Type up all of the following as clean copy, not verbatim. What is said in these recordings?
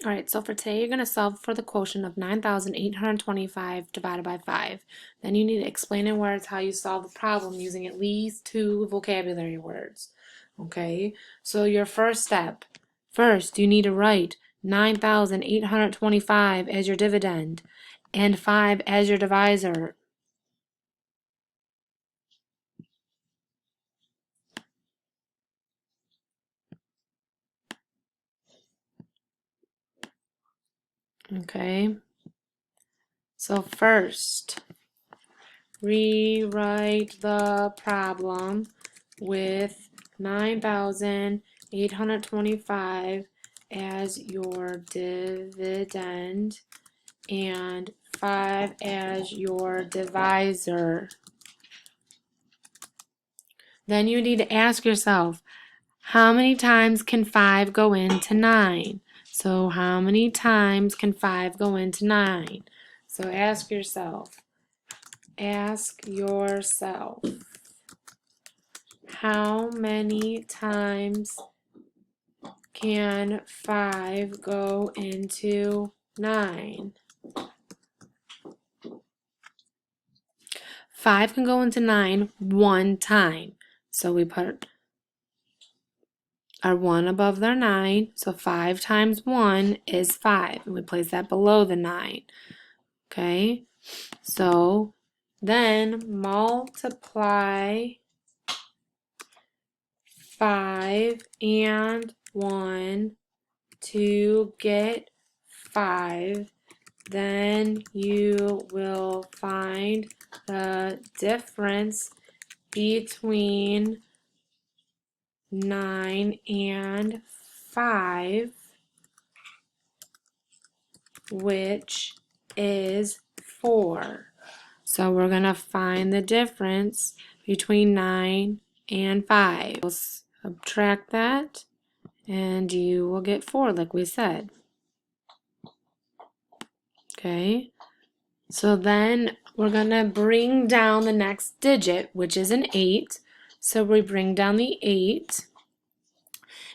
All right, so for today, you're going to solve for the quotient of 9,825 divided by 5. Then you need to explain in words how you solve the problem using at least 2 vocabulary words. Okay, so your first step. First, you need to write 9,825 as your dividend and 5 as your divisor. Okay, so first, rewrite the problem with 9,825 as your dividend and 5 as your divisor. Then you need to ask yourself, how many times can 5 go into 9? So how many times can 5 go into 9? So ask yourself, how many times can 5 go into 9? 5 can go into 9 one time. So we put our 1 above their 9. So 5 times 1 is 5. And we place that below the 9. Okay? So then multiply 5 and 1 to get 5. Then you will find the difference between 9 and 5, which is 4. So we're going to find the difference between 9 and 5. We'll subtract that, and you will get 4, like we said. Okay, so then we're going to bring down the next digit, which is an 8. So we bring down the 8.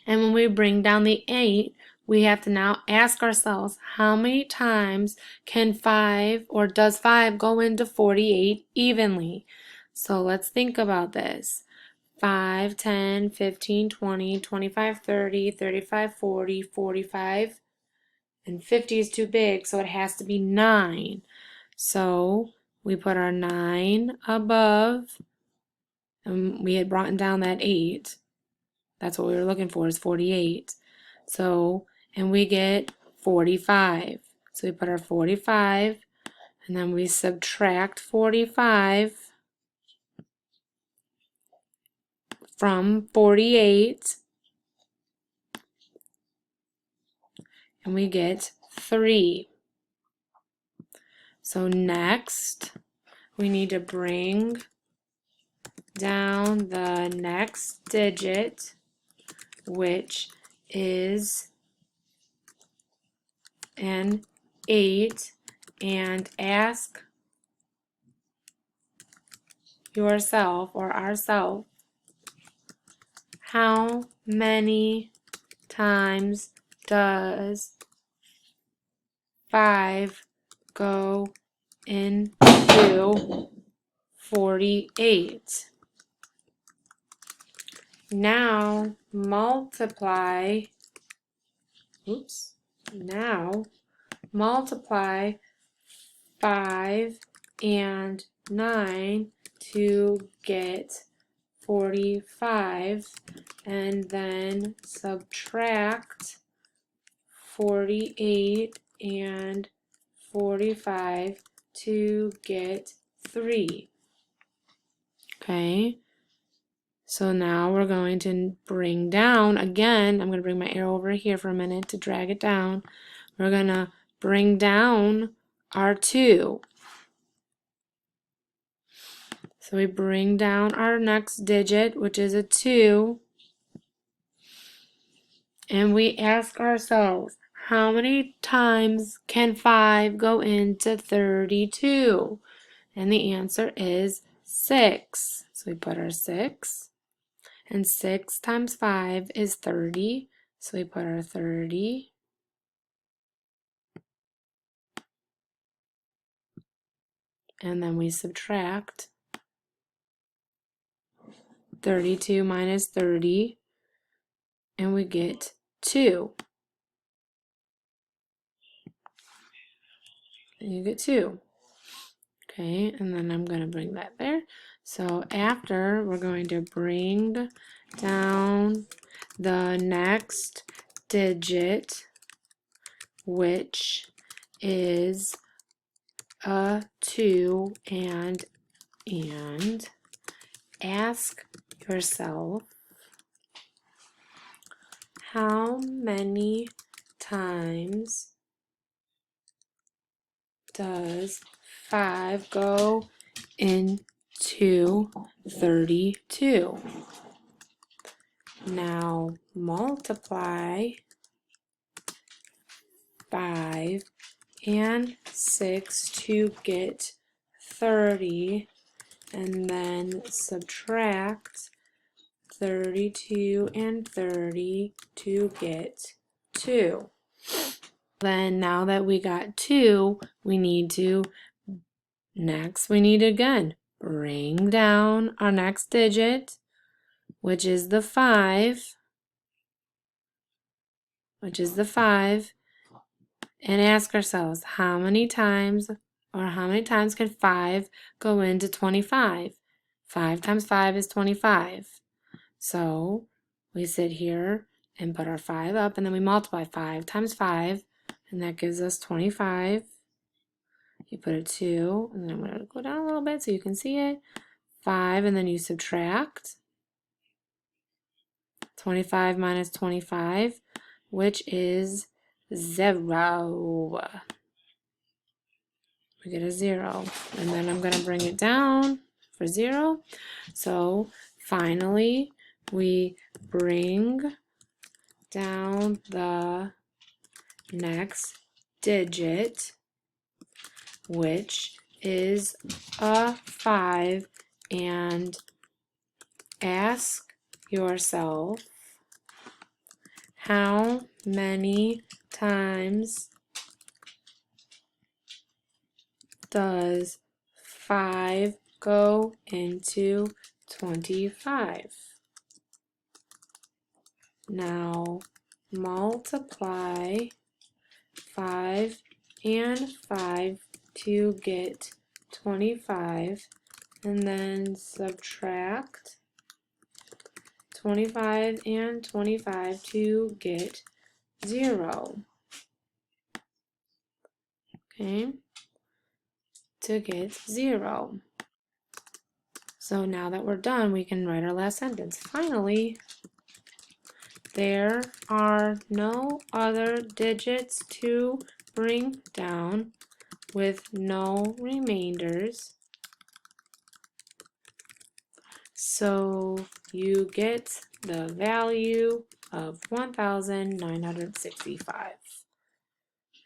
And when we bring down the 8, we have to now ask ourselves, how many times can 5 or does 5 go into 48 evenly? So let's think about this. 5, 10, 15, 20, 25, 30, 35, 40, 45, and 50 is too big, so it has to be 9. So we put our 9 above, and we had brought down that 8. That's what we were looking for, is 48. So, and we get 45. So we put our 45, and then we subtract 45 from 48, and we get 3. So next, we need to bring down the next digit, which is an 8, and ask yourself or ourself, how many times does 5 go into 48? Now multiply 5 and 9 to get 45, and then subtract 48 and 45 to get 3. Okay, so now we're going to bring down, again, I'm going to bring my arrow over here for a minute to drag it down. We're going to bring down our 2. So we bring down our next digit, which is a 2, and we ask ourselves, how many times can 5 go into 32? And the answer is 6. So we put our 6, and 6 times 5 is 30, so we put our 30. and then we subtract 32 minus 30, and we get 2. And you get 2. Okay, and then I'm going to bring that there. So after, we're going to bring down the next digit, which is a 2, and ask yourself, how many times does 5 go into 32? Now multiply 5 and 6 to get 30, and then subtract 32 and 30 to get 2. Then now that we got 2, we need to again bring down our next digit, which is the 5, and ask ourselves, how many times can 5 go into 25? 5 times 5 is 25. So we sit here and put our 5 up, and then we multiply 5 times 5, and that gives us 25. You put a 2, and then I'm going to go down a little bit so you can see it. 5, and then you subtract 25 minus 25, which is 0. We get a 0, and then I'm going to bring it down for 0. So finally, we bring down the next digit, which is a 5, and ask yourself, how many times does 5 go into 25? Now multiply 5 and 5 to get 25, and then subtract 25 and 25 to get 0. Okay, to get 0. So now that we're done, we can write our last sentence. Finally, there are no other digits to bring down with no remainders, so you get the value of 1,965.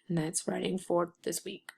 And that's writing for this week.